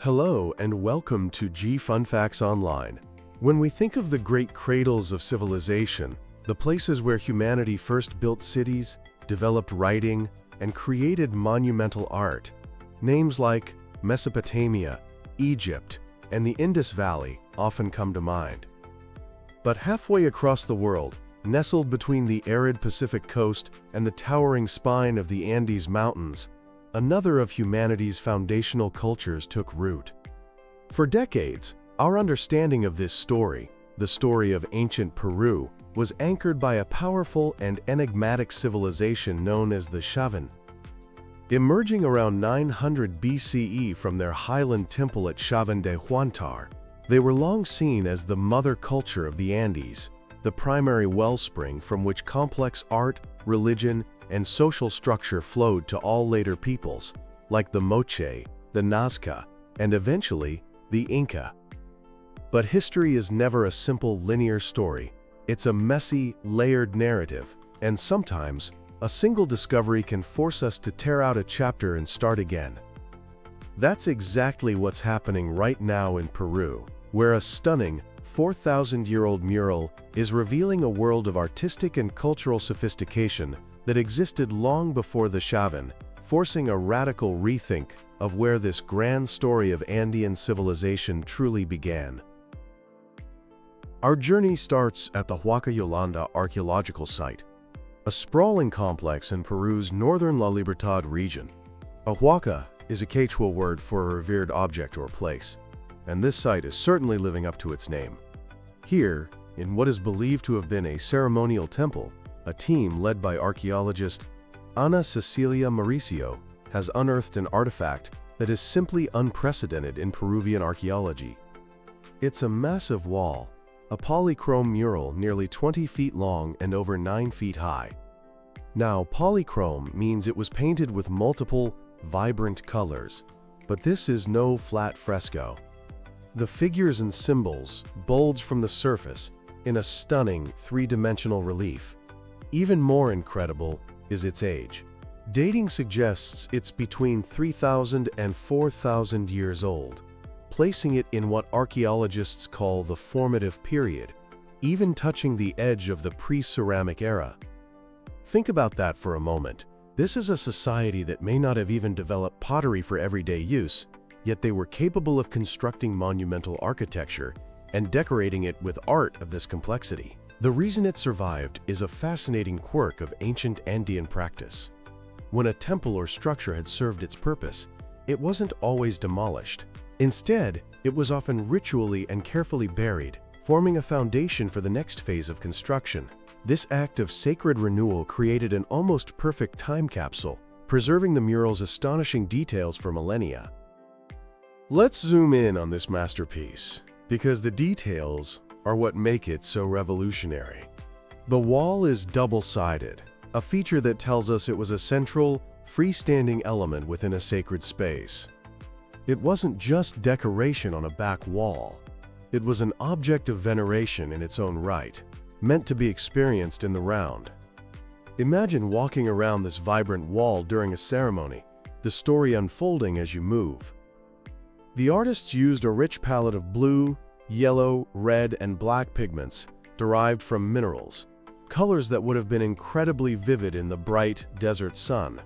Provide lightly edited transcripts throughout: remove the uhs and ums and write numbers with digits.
Hello and welcome to G Fun Facts Online. When we think of the great cradles of civilization, the places where humanity first built cities, developed writing, and created monumental art, names like Mesopotamia, Egypt, and the Indus Valley often come to mind. But halfway across the world, nestled between the arid Pacific coast and the towering spine of the Andes Mountains, another of humanity's foundational cultures took root. For decades, our understanding of this story, the story of ancient Peru, was anchored by a powerful and enigmatic civilization known as the Chavín. Emerging around 900 BCE from their highland temple at Chavín de Huántar, they were long seen as the mother culture of the Andes, the primary wellspring from which complex art, religion, and social structure flowed to all later peoples, like the Moche, the Nazca, and eventually, the Inca. But history is never a simple linear story. It's a messy, layered narrative, and sometimes, a single discovery can force us to tear out a chapter and start again. That's exactly what's happening right now in Peru, where a stunning, 4,000-year-old mural is revealing a world of artistic and cultural sophistication that existed long before the Chavín, forcing a radical rethink of where this grand story of Andean civilization truly began. Our journey starts at the Huaca Yolanda archaeological site, a sprawling complex in Peru's northern La Libertad region. A huaca is a Quechua word for a revered object or place, and this site is certainly living up to its name. Here, in what is believed to have been a ceremonial temple, a team led by archaeologist Ana Cecilia Mauricio has unearthed an artifact that is simply unprecedented in Peruvian archaeology. It's a massive wall, a polychrome mural nearly 20 feet long and over 9 feet high. Now, polychrome means it was painted with multiple, vibrant colors, but this is no flat fresco. The figures and symbols bulge from the surface in a stunning three-dimensional relief. Even more incredible is its age. Dating suggests it's between 3,000 and 4,000 years old, placing it in what archaeologists call the formative period, even touching the edge of the pre-ceramic era. Think about that for a moment. This is a society that may not have even developed pottery for everyday use, yet they were capable of constructing monumental architecture and decorating it with art of this complexity. The reason it survived is a fascinating quirk of ancient Andean practice. When a temple or structure had served its purpose, it wasn't always demolished. Instead, it was often ritually and carefully buried, forming a foundation for the next phase of construction. This act of sacred renewal created an almost perfect time capsule, preserving the mural's astonishing details for millennia. Let's zoom in on this masterpiece, because the details are what make it so revolutionary. The wall is double-sided, a feature that tells us it was a central, freestanding element within a sacred space. It wasn't just decoration on a back wall. It was an object of veneration in its own right, meant to be experienced in the round. Imagine walking around this vibrant wall during a ceremony, the story unfolding as you move. The artists used a rich palette of blue, yellow, red, and black pigments derived from minerals, colors that would have been incredibly vivid in the bright desert sun.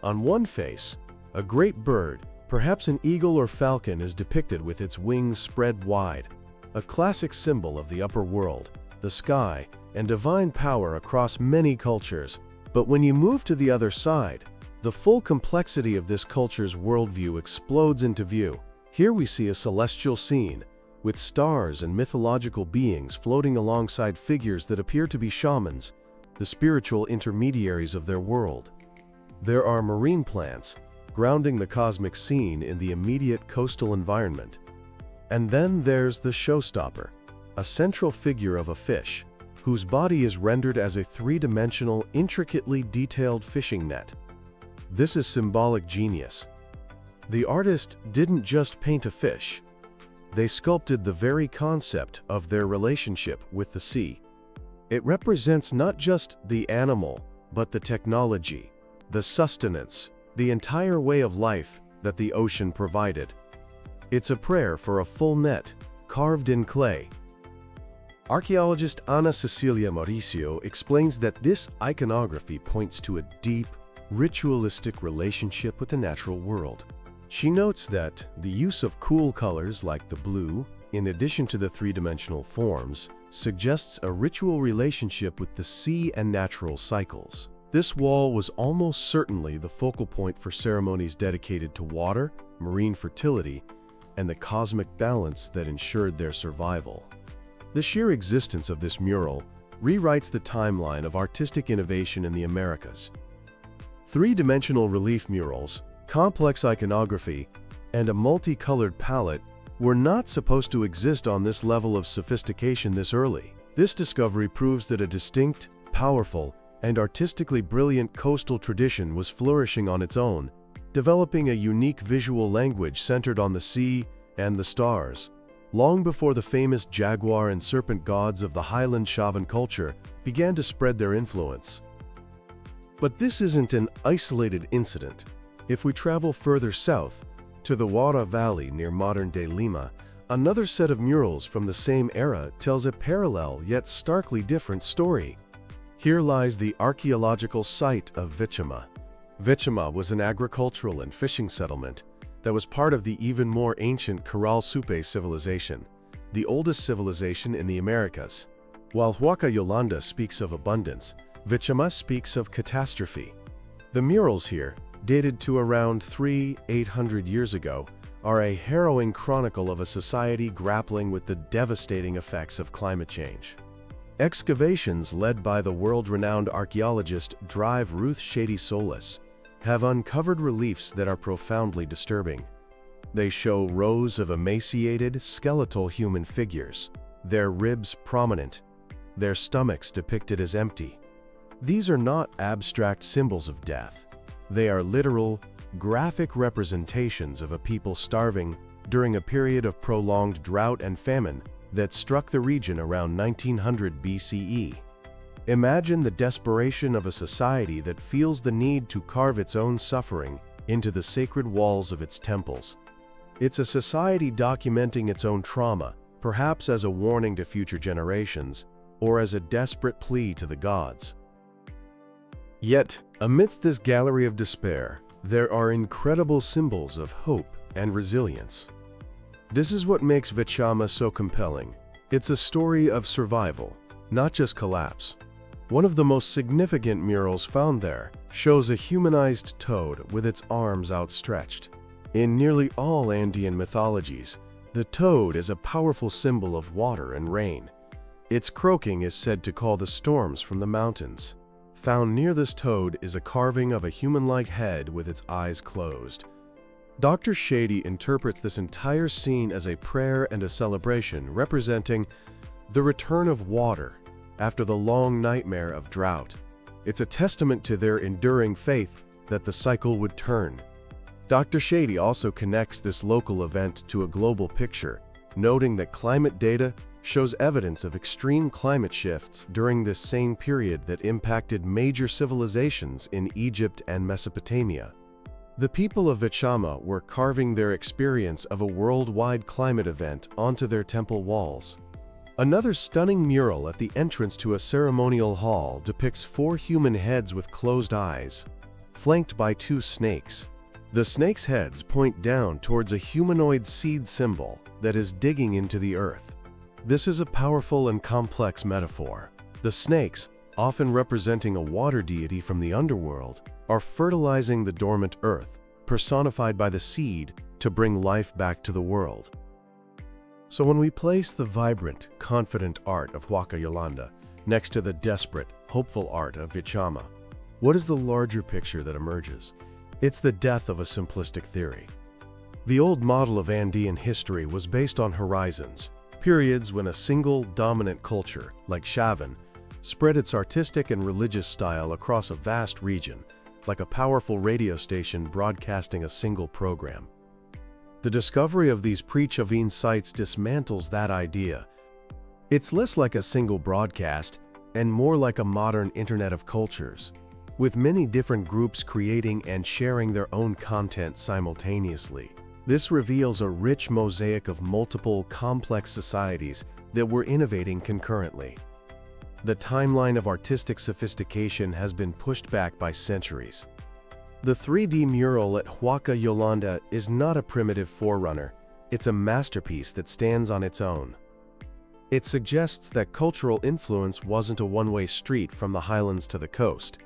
On one face, a great bird, perhaps an eagle or falcon, is depicted with its wings spread wide, a classic symbol of the upper world, the sky, and divine power across many cultures. But when you move to the other side, the full complexity of this culture's worldview explodes into view. Here we see a celestial scene, with stars and mythological beings floating alongside figures that appear to be shamans, the spiritual intermediaries of their world. There are marine plants, grounding the cosmic scene in the immediate coastal environment. And then there's the showstopper, a central figure of a fish, whose body is rendered as a three-dimensional, intricately detailed fishing net. This is symbolic genius. The artist didn't just paint a fish. They sculpted the very concept of their relationship with the sea. It represents not just the animal, but the technology, the sustenance, the entire way of life that the ocean provided. It's a prayer for a full net, carved in clay. Archaeologist Ana Cecilia Mauricio explains that this iconography points to a deep, ritualistic relationship with the natural world. She notes that the use of cool colors like the blue, in addition to the three-dimensional forms, suggests a ritual relationship with the sea and natural cycles. This wall was almost certainly the focal point for ceremonies dedicated to water, marine fertility, and the cosmic balance that ensured their survival. The sheer existence of this mural rewrites the timeline of artistic innovation in the Americas. Three-dimensional relief murals, complex iconography, and a multicolored palette were not supposed to exist on this level of sophistication this early. This discovery proves that a distinct, powerful, and artistically brilliant coastal tradition was flourishing on its own, developing a unique visual language centered on the sea and the stars, long before the famous jaguar and serpent gods of the Highland Chavín culture began to spread their influence. But this isn't an isolated incident. If we travel further south, to the Huaca Valley near modern-day Lima, another set of murals from the same era tells a parallel yet starkly different story. Here lies the archaeological site of Vichama. Vichama was an agricultural and fishing settlement that was part of the even more ancient Mural civilization, the oldest civilization in the Americas. While Huaca Yolanda speaks of abundance, Vichama speaks of catastrophe. The murals here, dated to around 800 years ago, are a harrowing chronicle of a society grappling with the devastating effects of climate change. Excavations led by the world-renowned archaeologist Drive Ruth Shady Solis have uncovered reliefs that are profoundly disturbing. They show rows of emaciated, skeletal human figures, their ribs prominent, their stomachs depicted as empty. These are not abstract symbols of death. They are literal, graphic representations of a people starving during a period of prolonged drought and famine that struck the region around 1900 BCE. Imagine the desperation of a society that feels the need to carve its own suffering into the sacred walls of its temples. It's a society documenting its own trauma, perhaps as a warning to future generations, or as a desperate plea to the gods. Yet, amidst this gallery of despair, there are incredible symbols of hope and resilience. This is what makes Vichama so compelling. It's a story of survival, not just collapse. One of the most significant murals found there shows a humanized toad with its arms outstretched. In nearly all Andean mythologies, the toad is a powerful symbol of water and rain. Its croaking is said to call the storms from the mountains. Found near this toad is a carving of a human-like head with its eyes closed. Dr. Shady interprets this entire scene as a prayer and a celebration representing the return of water after the long nightmare of drought. It's a testament to their enduring faith that the cycle would turn. Dr. Shady also connects this local event to a global picture, noting that climate data shows evidence of extreme climate shifts during this same period that impacted major civilizations in Egypt and Mesopotamia. The people of Vichama were carving their experience of a worldwide climate event onto their temple walls. Another stunning mural at the entrance to a ceremonial hall depicts 4 human heads with closed eyes, flanked by 2 snakes. The snakes' heads point down towards a humanoid seed symbol that is digging into the earth. This is a powerful and complex metaphor. The snakes, often representing a water deity from the underworld, are fertilizing the dormant earth, personified by the seed, to bring life back to the world. So when we place the vibrant, confident art of Huaca Yolanda next to the desperate, hopeful art of Vichama, what is the larger picture that emerges? It's the death of a simplistic theory. The old model of Andean history was based on horizons, periods when a single dominant culture, like Chavín, spread its artistic and religious style across a vast region, like a powerful radio station broadcasting a single program. The discovery of these Pre-Chavín sites dismantles that idea. It's less like a single broadcast and more like a modern internet of cultures, with many different groups creating and sharing their own content simultaneously. This reveals a rich mosaic of multiple, complex societies that were innovating concurrently. The timeline of artistic sophistication has been pushed back by centuries. The 3D mural at Huaca Yolanda is not a primitive forerunner, it's a masterpiece that stands on its own. It suggests that cultural influence wasn't a one-way street from the highlands to the coast.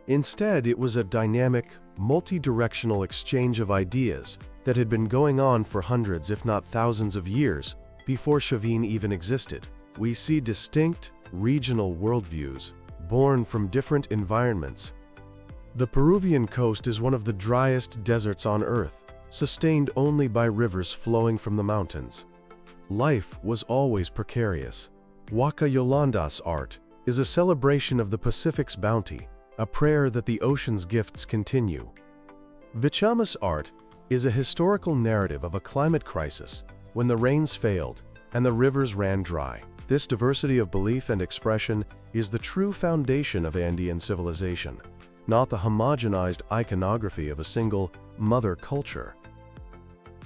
Instead, it was a dynamic, multi-directional exchange of ideas that had been going on for hundreds if not thousands of years before Chavín even existed. We see distinct, regional worldviews, born from different environments. The Peruvian coast is one of the driest deserts on Earth, sustained only by rivers flowing from the mountains. Life was always precarious. Huaca Yolanda's art is a celebration of the Pacific's bounty, a prayer that the ocean's gifts continue. Vichama's art is a historical narrative of a climate crisis when the rains failed and the rivers ran dry. This diversity of belief and expression is the true foundation of Andean civilization, not the homogenized iconography of a single mother culture.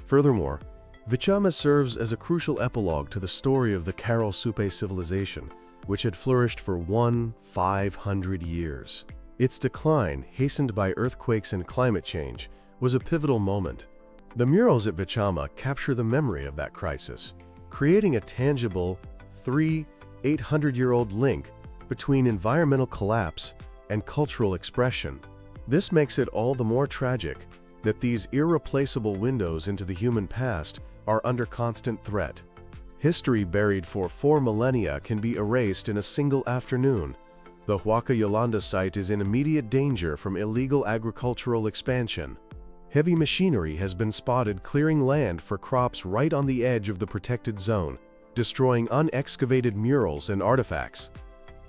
Furthermore, Vichama serves as a crucial epilogue to the story of the Carol Supe civilization, which had flourished for 500 years. Its decline, hastened by earthquakes and climate change, was a pivotal moment. The murals at Vichama capture the memory of that crisis, creating a tangible, 800-year-old link between environmental collapse and cultural expression. This makes it all the more tragic that these irreplaceable windows into the human past are under constant threat. History buried for 4 millennia can be erased in a single afternoon. The Huaca Yolanda site is in immediate danger from illegal agricultural expansion. Heavy machinery has been spotted clearing land for crops right on the edge of the protected zone, destroying unexcavated murals and artifacts.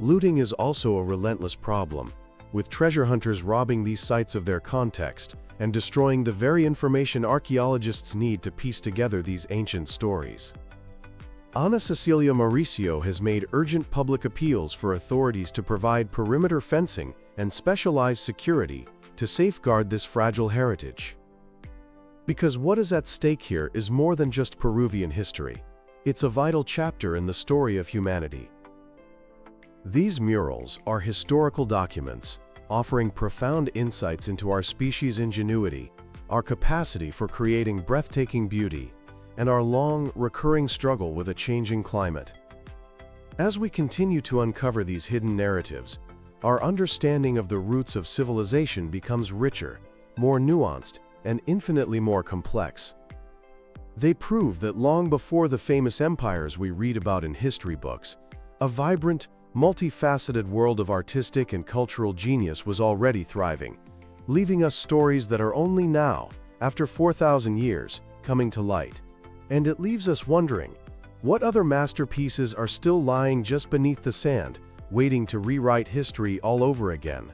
Looting is also a relentless problem, with treasure hunters robbing these sites of their context and destroying the very information archaeologists need to piece together these ancient stories. Ana Cecilia Mauricio has made urgent public appeals for authorities to provide perimeter fencing and specialized security to safeguard this fragile heritage. Because what is at stake here is more than just Peruvian history. It's a vital chapter in the story of humanity. These murals are historical documents, offering profound insights into our species' ingenuity, our capacity for creating breathtaking beauty, and our long, recurring struggle with a changing climate. As we continue to uncover these hidden narratives, our understanding of the roots of civilization becomes richer, more nuanced, and infinitely more complex. They prove that long before the famous empires we read about in history books, a vibrant, multifaceted world of artistic and cultural genius was already thriving, leaving us stories that are only now, after 4,000 years, coming to light. And it leaves us wondering, what other masterpieces are still lying just beneath the sand, waiting to rewrite history all over again?